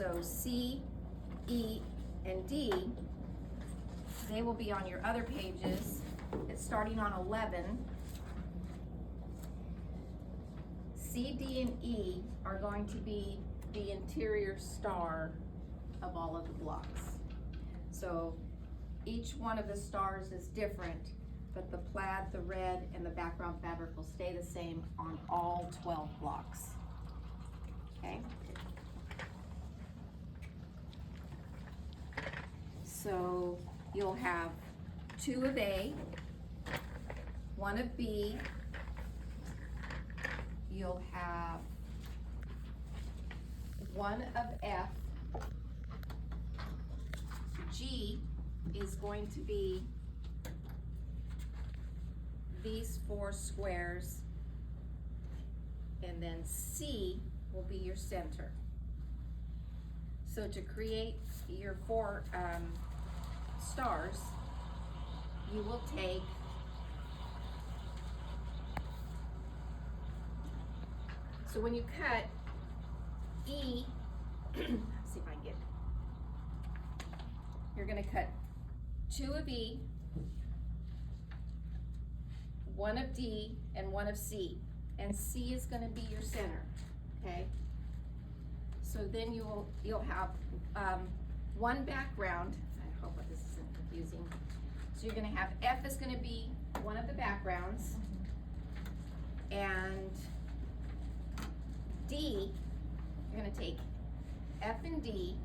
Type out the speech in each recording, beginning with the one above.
So C, E, and D, they will be on your other pages. It's starting on 11. C, D, and E are going to be the interior star of all of the blocks. So each one of the stars is different, but the plaid, the red, and the background fabric will stay the same on all 12 blocks. Okay? So you'll have 2 of A, 1 of B, you'll have 1 of F, G is going to be these 4 squares, and then C will be your center. So to create your 4 stars, you will take so when you cut E, let's see if I can get, you're gonna cut 2 of E, 1 of D, and 1 of C, and C is gonna be your center, okay? So then you'll have 1 background. I hope this isn't confusing. So you're gonna have F is gonna be one of the backgrounds, and D, you're gonna take F and D,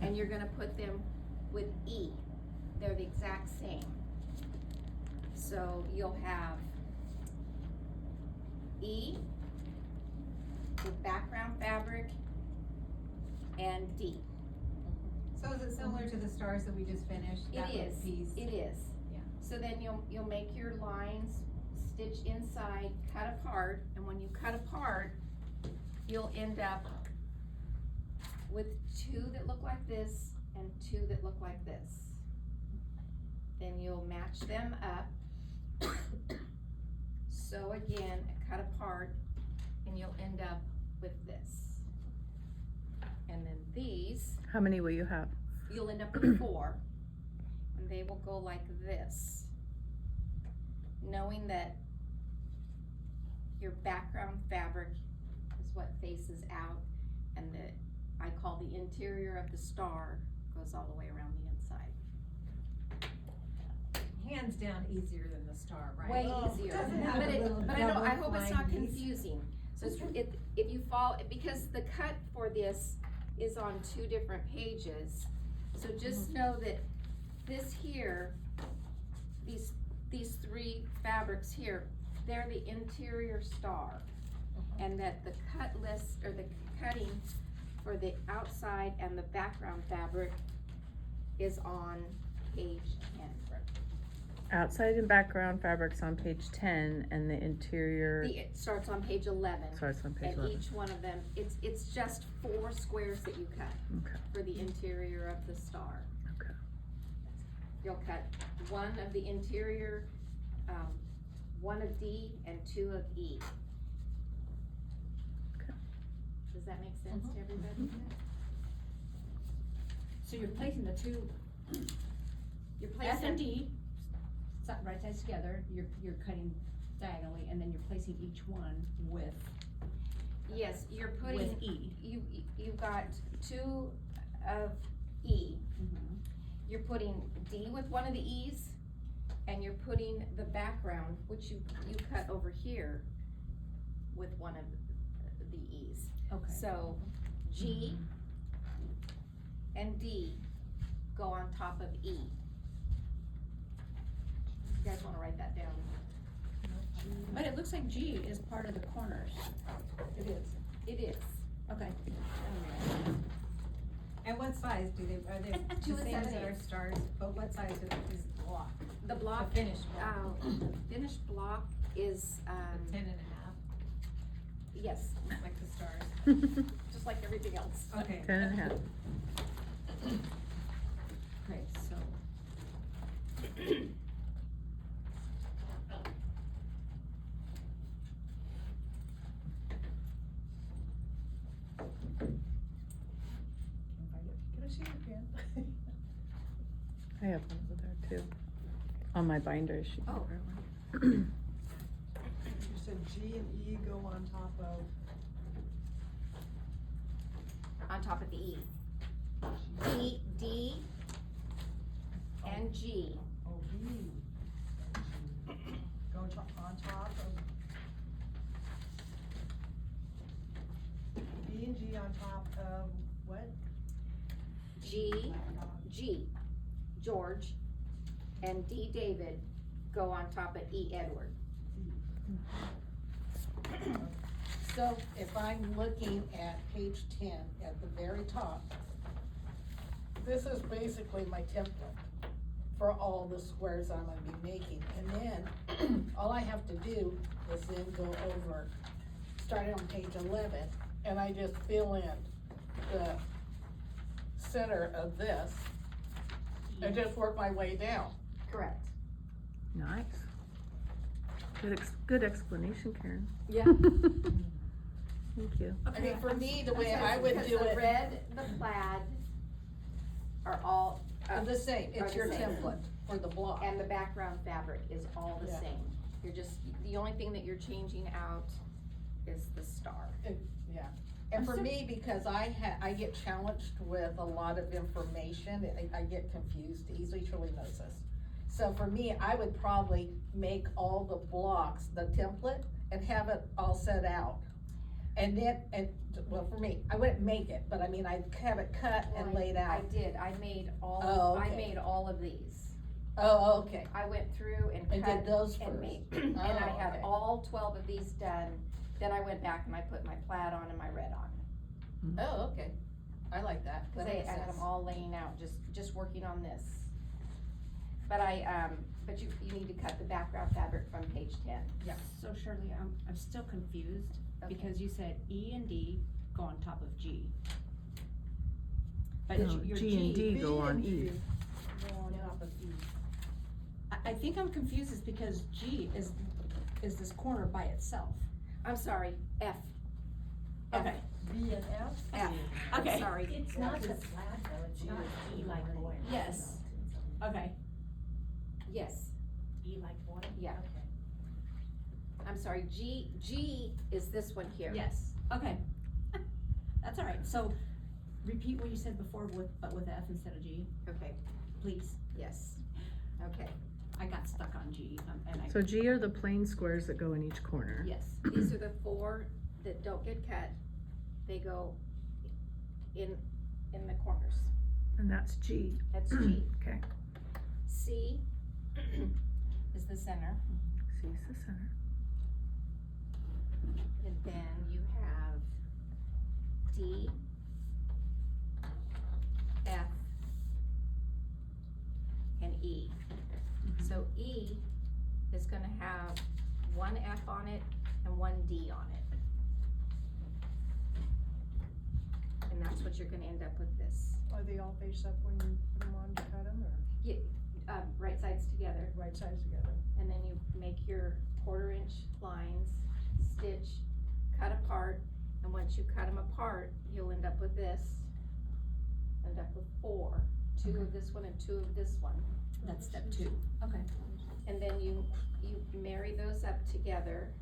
and you're gonna put them with E. They're the exact same. So you'll have E with background fabric and D. So is it similar to the stars that we just finished? It is. It is. Yeah. So then you'll make your lines, stitch inside, cut apart, and when you cut apart, you'll end up with 2 that look like this and 2 that look like this. Then you'll match them up. Sew again, cut apart, and you'll end up with this. And then these, How many will you have? you'll end up with 4, and they will go like this. Knowing that your background fabric is what faces out, and I call the interior of the star goes all the way around the inside. Hands down easier than the star, right? Way Oh, easier. doesn't have a little But I know, I double hope it's not line piece. confusing. So if you fall, because the cut for this is on 2 different pages, so just know that this here, these 3 fabrics here, they're the interior star. And that the cut list, or the cutting for the outside and the background fabric is on page 10. Outside and background fabrics on page 10, and the interior It starts on page 11. starts on page And 11. each one of them, it's just 4 squares that you cut Okay. for the interior of the star. Okay. You'll cut 1 of the interior, 1 of D, and 2 of E. Okay. Does that make sense to everybody? So you're placing the 2 You're F placing and D right sides together, you're cutting diagonally, and then you're placing each one with Yes, you're putting, with E. you've got 2 of E. Mhm. You're putting D with 1 of the E's, and you're putting the background, which you cut over here, with 1 of the E's. Okay. So G and D go on top of E. You guys wanna write that down? But it looks like G is part of the corners. It is. It is. Okay. And what size do they, are they 2 the and same as 7/8. our stars, but what size is the block? The block, The finished block. the finished block is, 10.5, yes, like the stars. just like everything else. Okay. 10 and a half. Okay, so. I have one over there too. On my binder, she can Oh. wear one. You said G and E go on top of On top of the E. D and G. oh, B. Go on top of B and G on top of what? G, George, and D, David, go on top of E, Edward. So if I'm looking at page 10 at the very top, this is basically my template for all the squares I'm gonna be making. And then all I have to do is then go over, starting on page 11, and I just fill in the center of this and just work my way down. Correct. Nice. Good explanation, Karen. Yeah. Thank you. I mean, for me, the way I would Because do the it, red, the plaid are all, the same, are it's the your same. template for the block. and the background fabric is all the Yeah. same. You're just, the only thing that you're changing out is the star. Yeah, and I'm for so- me, because I get challenged with a lot of information, I get confused easily, Truly knows this. So for me, I would probably make all the blocks, the template, and have it all set out. And then, well, for me, I wouldn't make it, but I mean, I'd have it cut and laid I out. did, I made Oh, all, I okay. made all of these. Oh, okay, I went through and and cut did those and first. made, and I Oh, had okay. all 12 of these done. Then I went back and I put my plaid on and my red on. Oh, okay, I like that, Cause that I makes had sense. them all laying out, just working on this. But but you need to cut the background fabric from page 10. So Shirley, I'm still confused, Okay. because you said E and D go on top of G. But No, your G and D B go on and E. G go on top of E. I think I'm confused is because G is this corner by itself. I'm sorry, F. Okay. B and F? F. Okay. I'm sorry. It's not the flat though, it's not E like oil. Yes. Okay. Yes, E like oil? Yeah. Okay. I'm sorry, G is this one here. Yes, okay. That's all right, so repeat what you said before but with F instead of G, Okay, please. yes, okay. I got stuck on G, and I, So G are the plain squares that go in each corner. yes. These are the 4 that don't get cut. They go in the corners. And that's G. That's G. Okay. C is the center, C is the center. and then you have D, F, and E. So E is gonna have 1 F on it and 1 D on it. And that's what you're gonna end up with this. Are they all face up when you put them on to cut them, or Right sides together, right sides together? and then you make your 1/4 inch lines, stitch, cut apart, and once you cut them apart, you'll end up with this. End up with 4, 2 of this one and 2 of this one. That's step 2, okay. And then you marry those up together.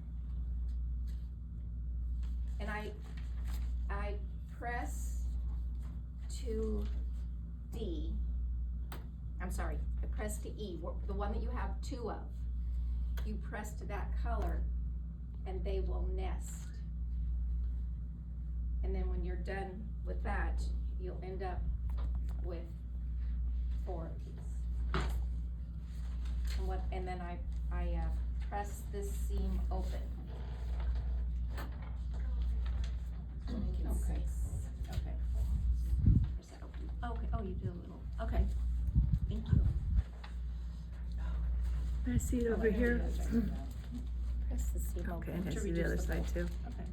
And I press to D, I'm sorry, I press to E, the one that you have 2 of. You press to that color and they will nest. And then when you're done with that, you'll end up with 4 of these. And then I press this seam open. Okay. Okay. Press that open. Okay, oh, you did a little, okay, thank you. May I see it over Okay, here? that's right. Press the seam Okay, open. and I To see the reduce other the side fold. too. Okay.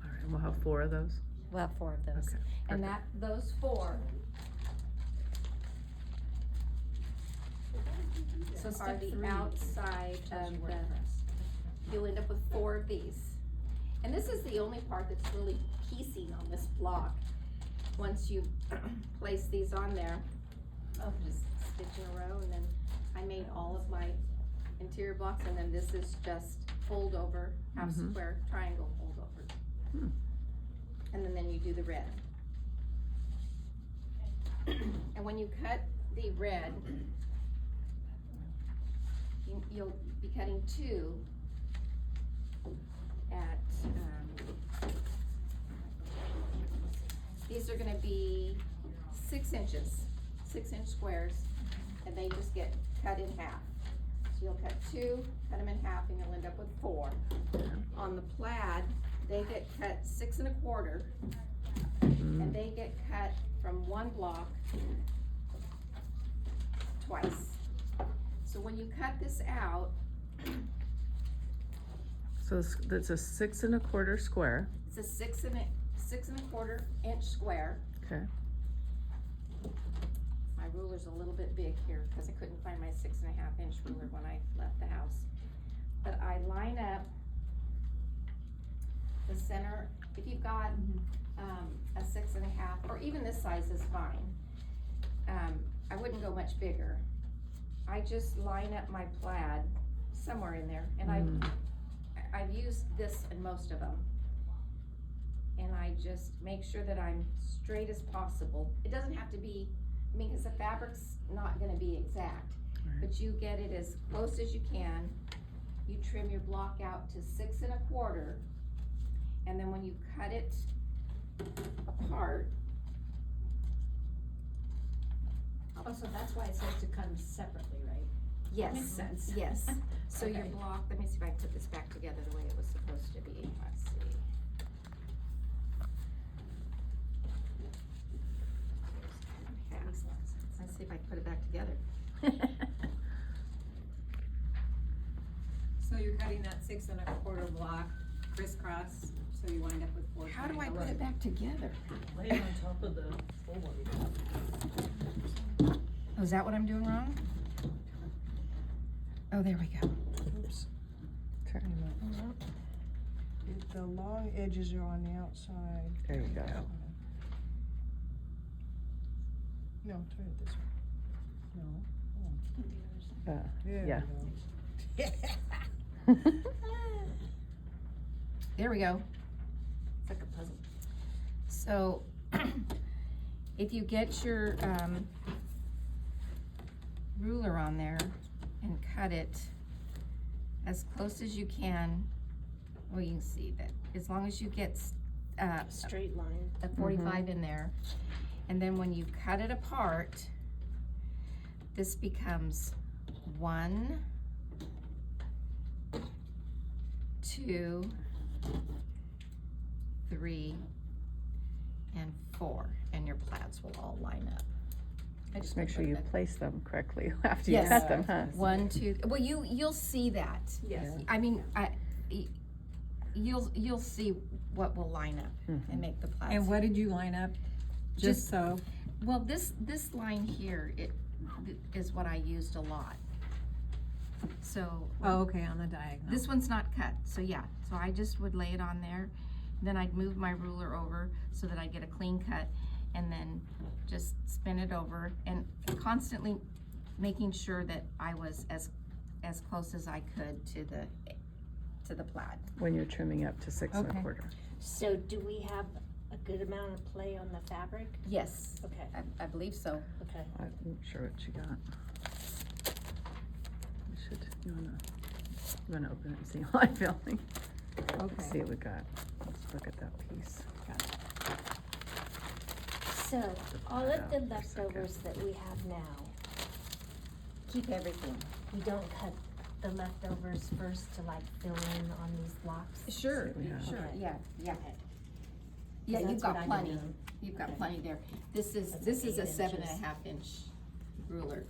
All right, we'll have 4 of those. We'll have 4 of those. Okay. And perfect. those 4 So are step the 3 outside tells you of where the, to press. you'll end up with 4 of these. And this is the only part that's really piecing on this block. Once you place these on there, Oh, just stitch in a row, and then I made all of my interior blocks, and then this is just fold over, half Mhm. square, triangle fold over. Hmm. And then you do the red. And when you cut the red, you'll be cutting two at, these are gonna be 6 inches, 6-inch squares, and they just get cut in half. So you'll cut two, cut them in half, and you'll end up with 4. On the plaid, they get cut 6 1/4, and they get cut from one block twice. So when you cut this out, So that's a 6 1/4 square, it's a 6 1/4 inch square. okay, My ruler's a little bit big here because I couldn't find my 6 1/2 inch ruler when I left the house. But I line up the center. If you've got a 6 1/2, or even this size is fine. I wouldn't go much bigger. I just line up my plaid somewhere in there, and I've used this in most of them. And I just make sure that I'm straight as possible. It doesn't have to be, I mean, because the fabric's not gonna be exact, but you get it as close as you can. You trim your block out to 6 1/4, and then when you cut it apart, Oh, so that's why it says to cut them separately, right? yes, Makes sense. yes. So your Okay. block, let me see if I can put this back together the way it was supposed to be. Let's see. That makes a lot of sense. Let's see if I can put it back together. So you're cutting that 6 1/4 block crisscross, so you wind up with 4 How do I triangles. put it back together? Lay it on top of the full one. Oh, is that what I'm doing wrong? Oh, there we go. Oops. turn them up. The long edges are on the outside. There you go. No, turn it this way. No. There Yeah. we go. There we go. It's like a puzzle. So, if you get your, ruler on there and cut it as close as you can, well, you can see that, as long as you get, Straight line. a 45 in there, and then when you cut it apart, this becomes 1, 2, 3, and 4, and your plaids will all line up. I Just make sure put you that- place them correctly after you Yes. cut them, huh? 1, 2, well, you'll see that. Yes. I mean, you'll see what will line up and make the plaids. And what did you line up? Just- Just so, Well, this line here, is what I used a lot. So. oh, okay, on the diagonal. This one's not cut, so yeah, so I just would lay it on there, then I'd move my ruler over so that I get a clean cut, and then just spin it over, and constantly making sure that I was as close as I could to the plaid. When you're trimming up to 6 Okay. 1/4. So do we have a good amount of play on the fabric? Yes, Okay, I believe so. okay. I'm not sure what you got. You wanna open it and see what I'm feeling? Okay. See what we got. Let's look at that piece. So, all that of the out for a second. leftovers that we have now, Keep everything. we don't cut the leftovers first to like fill in on these blocks? Sure, what we have. sure, Okay. yeah. Okay. Yeah, you've That's what got I've plenty, been doing. you've got Okay. plenty there. This is That's a 8 inches. 7.5 inch ruler,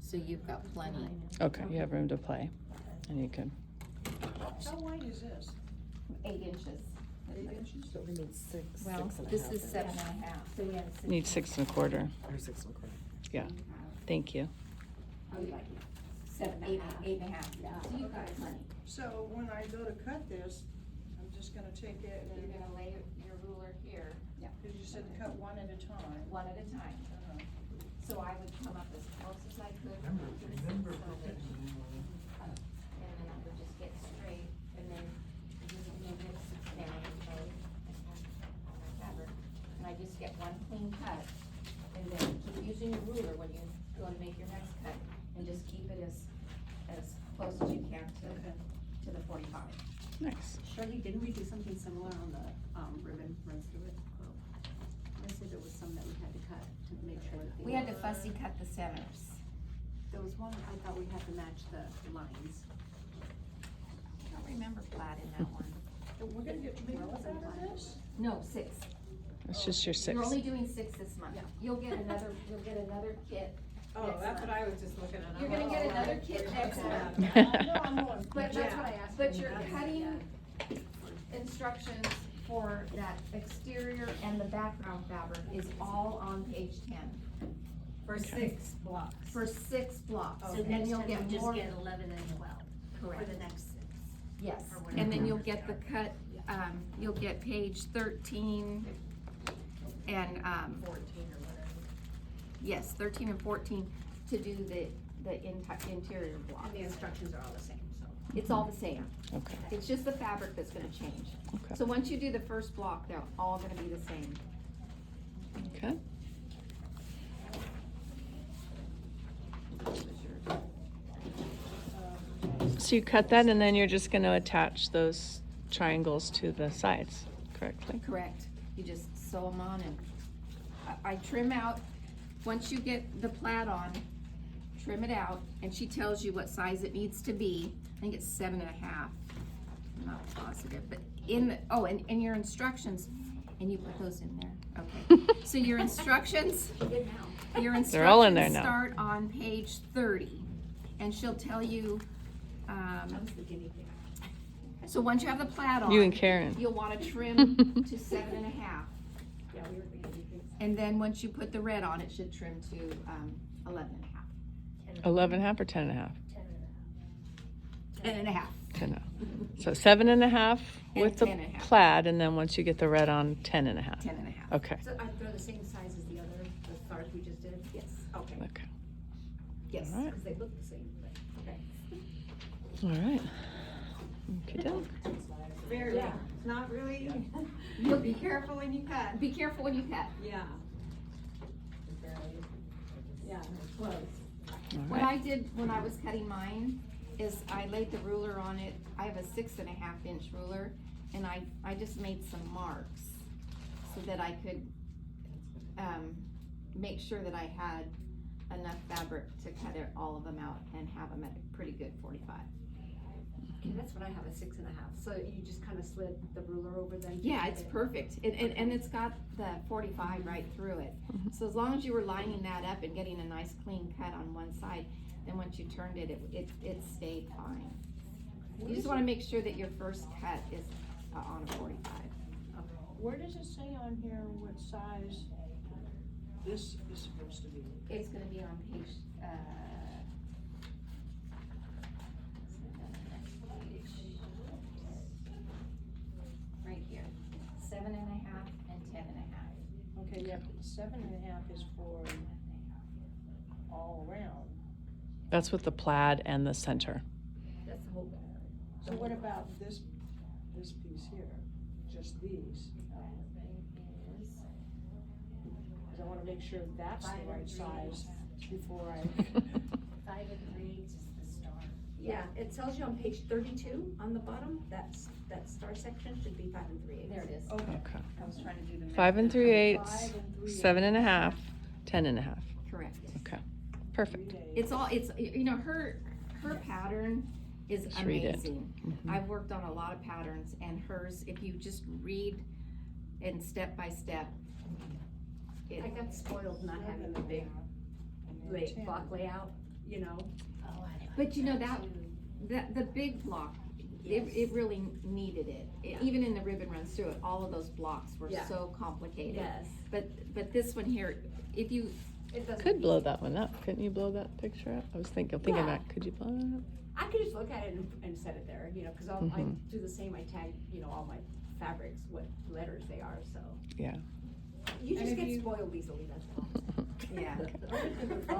so you've got plenty. Okay, you have room to play, and you can, How wide is this? 8 inches. 8 inches? So we need six. Well, 6 and a this half is then. 7.5. So, yeah. need 6 1/4. Or 6 1/4. Yeah, thank you. Oh, you like it? 8.5, yeah. So you've got plenty. So when I go to cut this, I'm just gonna take it You're and, gonna lay your ruler here. Yeah. cause you said cut one at a time. One at a time. So I would come up as close as I could. Remember, to the remember so that- protecting them. And then I would just get straight, and then just move it down and go on my fabric. And I just get one clean cut, and then keep using your ruler when you go to make your next cut, and just keep it as close as you can to the 45. Nice. Shirley, didn't we do something similar on the, ribbon runs through it? I said there was some that we had to cut to make sure that they. We had to were- fussy cut the centers. There was one, I thought we had to match the lines. I don't remember plaid in that one. We're gonna get 12 out of this? No, 6. That's just your 6. You're only doing 6 this month. Yeah. You'll get another kit. Oh, next that's month. what I was just looking at. You're gonna get another kit next month. No, I'm going. But That's what I asked But for. you're That's- cutting instructions for that exterior and the background fabric is all on page 10. For 6 blocks. For 6 blocks. So And then next you'll time get you just more. get 11 and 12 for Correct. the next 6. Yes, or whatever. and then you'll get the cut, you'll get page 13 and, 14 or whatever. yes, 13 and 14 to do the interior block. And the instructions are all the same, so. It's all the same. Okay. It's just the fabric that's gonna change. Okay. So once you do the first block, they're all gonna be the same. Okay. So you cut that and then you're just going to attach those triangles to the sides, correctly? Correct. You just sew them on and I trim out, once you get the plaid on, trim it out, and she tells you what size it needs to be. I think it's 7.5. I'm not positive, but in the, oh, and your instructions, and you put those in there, okay. So your instructions, your They're all in there instructions now. start on page 30, and she'll tell you, I was the guinea pig. so once you have the plaid on. You and Karen. You'll wanna trim to 7.5. Yeah, we were the guinea pigs. And then once you put the red on, it should trim to 11.5. 11.5 or 10.5? 10.5. 10.5. So 7.5 with And the 10.5. plaid, and then once you get the red on, 10.5. 10.5. Okay. So they're the same size as the other, the stars we just did? Yes. Okay, Okay. Yes. All right. because they look the same, but, okay. All right. Okey-doke. Very, Yeah. not really. You'll be careful when you cut. Be careful when you cut. Yeah. Yeah, close. All What right. I did when I was cutting mine is I laid the ruler on it. I have a 6.5-inch ruler, and I just made some marks so that I could make sure that I had enough fabric to cut all of them out and have them at a pretty good 45. Okay, that's what I have, a 6.5. So you just kind of slid the ruler over then? to Yeah, get it's it? perfect. And it's got the 45 right through it. So as long as you were lining that up and getting a nice clean cut on one side, then once you turned it, it stayed fine. You just wanna make sure that your first cut is on a 45. Where does it say on here what size this is supposed to be? It's gonna be on page, right here, 7.5 and 10.5. Okay, yeah, 7.5 is for all around. That's with the plaid and the center. That's the whole. So what about this piece here, just these? Cause I wanna make sure that's the right size before I. 5 3/8 is the star. Yeah, it tells you on page 32 on the bottom, that star section should be 5 3/8. There it is. Okay. Okay. I was trying to do the math. 5 3/8, 5 3/8. 7.5, 10.5. Correct. Okay. Perfect. It's all, you know, her pattern is Just read it. amazing. Mhm. I've worked on a lot of patterns, and hers, if you just read and step by step, I got spoiled not having the big block layout, you know? Oh, but you know, the big block, it really needed it. Yeah. Even in the ribbon runs through it, all of those blocks were Yeah. so complicated. Yes. But this one here, if you, It doesn't. Could blow that one up. Couldn't you blow that picture up? I was thinking Yeah. about, could you blow that up? I could just look at it and set it there, you know, cause I Mhm. do the same, I tag, you know, all my fabrics, what letters they are, so. Yeah. You And just if get you- spoiled easily, that's all. yeah. Where did the